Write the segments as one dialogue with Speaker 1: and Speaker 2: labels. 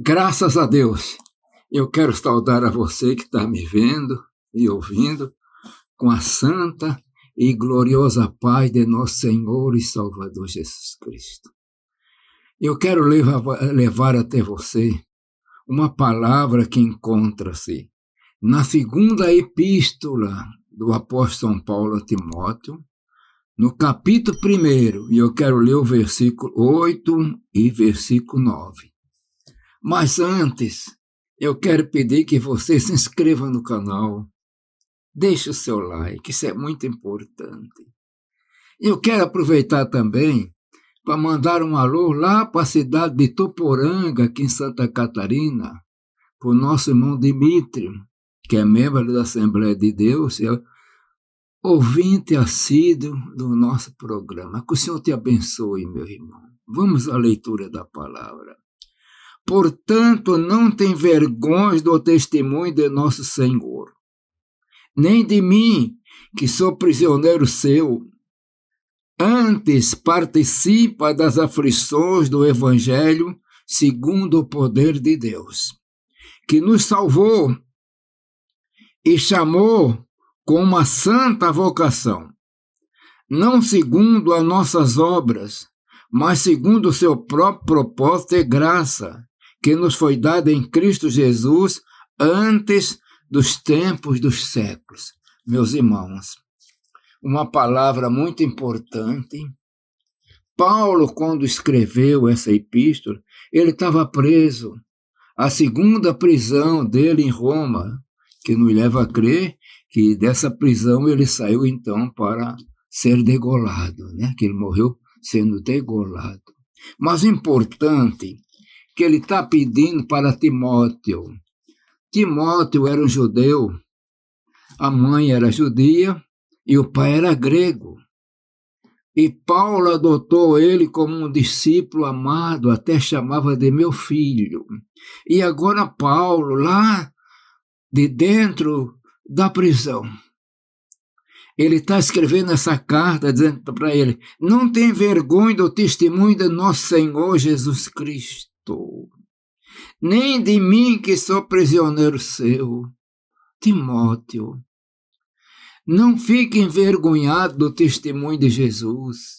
Speaker 1: Graças a Deus, eu quero saudar a você que está me vendo e ouvindo com a santa e gloriosa paz de nosso Senhor e Salvador Jesus Cristo. Eu quero levar até você uma palavra que encontra-se na segunda epístola do apóstolo São Paulo a Timóteo, no capítulo 1, e eu quero ler o versículo 8 e versículo 9. Mas antes, eu quero pedir que você se inscreva no canal, deixe o seu like, isso é muito importante. Eu quero aproveitar também para mandar um alô lá para a cidade de Tuporanga, aqui em Santa Catarina, para o nosso irmão Dimitri, que é membro da Assembleia de Deus, é ouvinte assíduo do nosso programa. Que o Senhor te abençoe, meu irmão. Vamos à leitura da palavra. Portanto, não tem vergonha do testemunho de nosso Senhor, nem de mim, que sou prisioneiro seu. Antes, participa das aflições do Evangelho segundo o poder de Deus, que nos salvou e chamou com uma santa vocação, não segundo as nossas obras, mas segundo o seu próprio propósito e graça, que nos foi dada em Cristo Jesus antes dos tempos dos séculos. Meus irmãos, uma palavra muito importante. Paulo, quando escreveu essa epístola, ele estava preso. A segunda prisão dele em Roma, que nos leva a crer que dessa prisão ele saiu então para ser degolado, né? Que ele morreu sendo degolado. Mas o importante que ele está pedindo para Timóteo. Timóteo era um judeu, a mãe era judia e o pai era grego. E Paulo adotou ele como um discípulo amado, até chamava de meu filho. E agora Paulo, lá de dentro da prisão, ele está escrevendo essa carta, dizendo para ele, não tem vergonha do testemunho de nosso Senhor Jesus Cristo, nem de mim que sou prisioneiro seu. Timóteo, não fique envergonhado do testemunho de Jesus,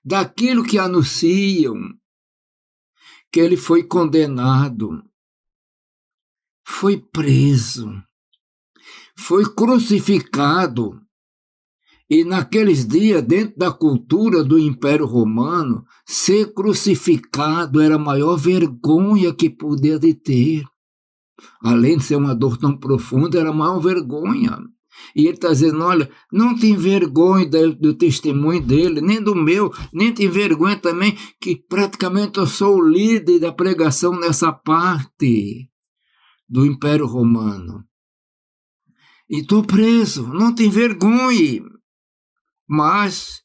Speaker 1: daquilo que anunciam, que ele foi condenado, foi preso, foi crucificado. E naqueles dias, dentro da cultura do Império Romano, ser crucificado era a maior vergonha que podia ter. Além de ser uma dor tão profunda, era a maior vergonha. E ele está dizendo, olha, não tem vergonha do testemunho dele, nem do meu, nem tem vergonha também que praticamente eu sou o líder da pregação nessa parte do Império Romano. E estou preso, não tem vergonha. Mas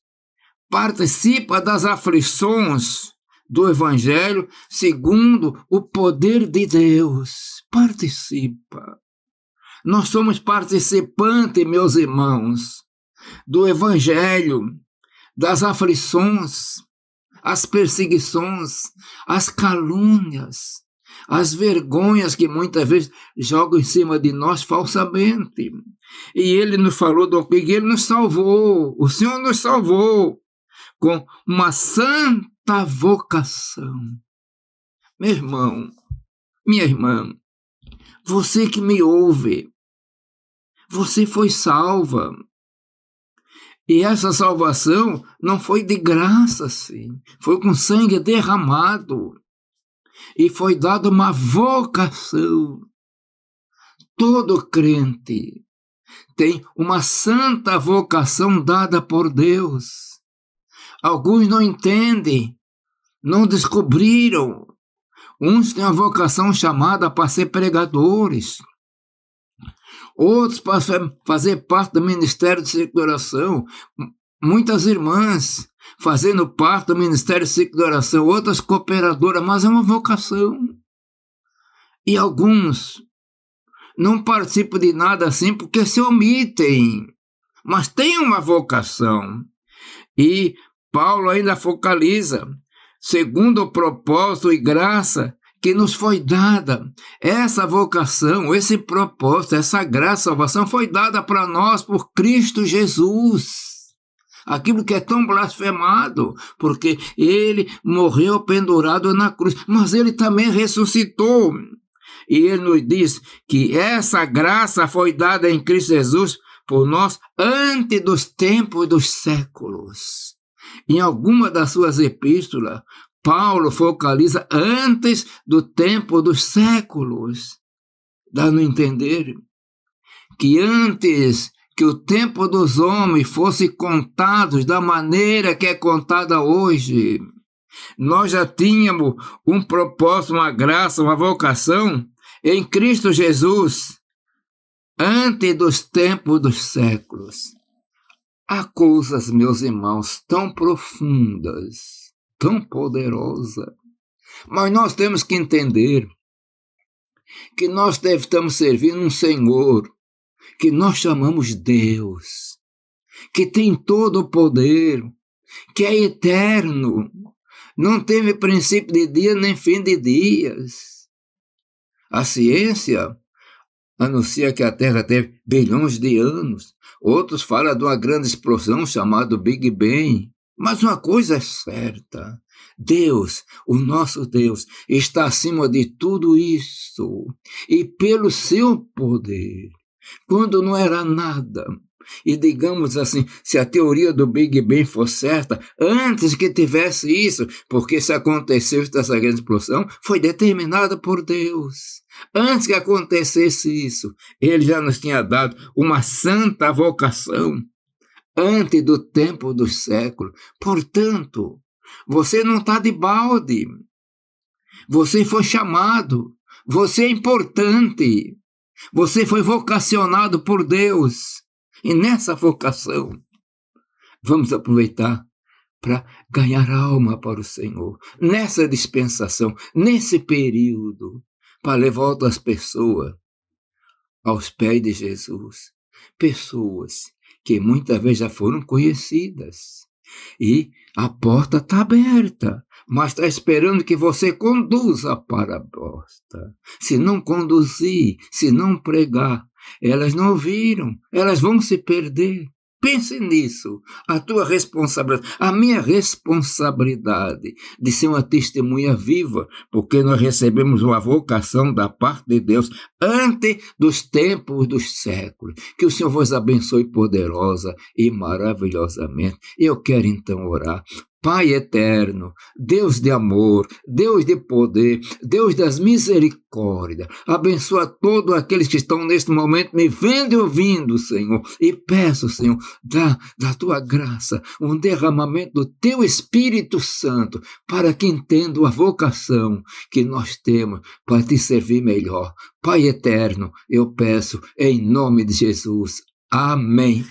Speaker 1: participa das aflições do Evangelho segundo o poder de Deus. Participa. Nós somos participantes, meus irmãos, do Evangelho, das aflições, as perseguições, as calúnias, as vergonhas que muitas vezes jogam em cima de nós falsamente. E ele nos falou do que ele nos salvou, o Senhor nos salvou com uma santa vocação. Meu irmão, minha irmã, você que me ouve, você foi salva. E essa salvação não foi de graça, sim, foi com sangue derramado. E foi dada uma vocação. Todo crente tem uma santa vocação dada por Deus. Alguns não entendem, não descobriram. Uns têm a vocação chamada para ser pregadores. Outros para fazer parte do ministério de ciclo de oração. Muitas irmãs fazendo parte do Ministério de Ciclo de Oração, outras cooperadoras, mas é uma vocação. E alguns não participam de nada assim porque se omitem, mas têm uma vocação. E Paulo ainda focaliza, segundo o propósito e graça que nos foi dada. Essa vocação, esse propósito, essa graça, salvação foi dada para nós por Cristo Jesus. Aquilo que é tão blasfemado, porque ele morreu pendurado na cruz, mas ele também ressuscitou. E ele nos diz que essa graça foi dada em Cristo Jesus por nós antes dos tempos dos séculos. Em alguma das suas epístolas, Paulo focaliza antes do tempo dos séculos. Dá-nos a entender que antes que o tempo dos homens fosse contado da maneira que é contada hoje, nós já tínhamos um propósito, uma graça, uma vocação em Cristo Jesus, antes dos tempos dos séculos. Há coisas, meus irmãos, tão profundas, tão poderosas, mas nós temos que entender que nós devemos servir um Senhor que nós chamamos Deus, que tem todo o poder, que é eterno, não teve princípio de dia nem fim de dias. A ciência anuncia que a Terra teve bilhões de anos, outros falam de uma grande explosão chamada Big Bang, mas uma coisa é certa: Deus, o nosso Deus, está acima de tudo isso, e pelo seu poder, quando não era nada, e digamos assim, se a teoria do Big Bang for certa, antes que tivesse isso, porque se aconteceu essa grande explosão, foi determinada por Deus. Antes que acontecesse isso, ele já nos tinha dado uma santa vocação, antes do tempo dos séculos. Portanto, você não está de balde, você foi chamado, você é importante, você foi vocacionado por Deus. E nessa vocação, vamos aproveitar para ganhar alma para o Senhor. Nessa dispensação, nesse período, para levar outras pessoas aos pés de Jesus. Pessoas que muitas vezes já foram conhecidas. E a porta está aberta, mas está esperando que você conduza para a porta. Se não conduzir, se não pregar, elas não ouviram, elas vão se perder. Pense nisso, a tua responsabilidade, a minha responsabilidade de ser uma testemunha viva, porque nós recebemos uma vocação da parte de Deus antes dos tempos dos séculos. Que o Senhor vos abençoe poderosa e maravilhosamente. Eu quero então orar. Pai eterno, Deus de amor, Deus de poder, Deus das misericórdias, abençoa todos aqueles que estão neste momento me vendo e ouvindo, Senhor, e peço, Senhor, da tua graça, um derramamento do teu Espírito Santo, para que entendam a vocação que nós temos para te servir melhor. Pai eterno, eu peço em nome de Jesus. Amém.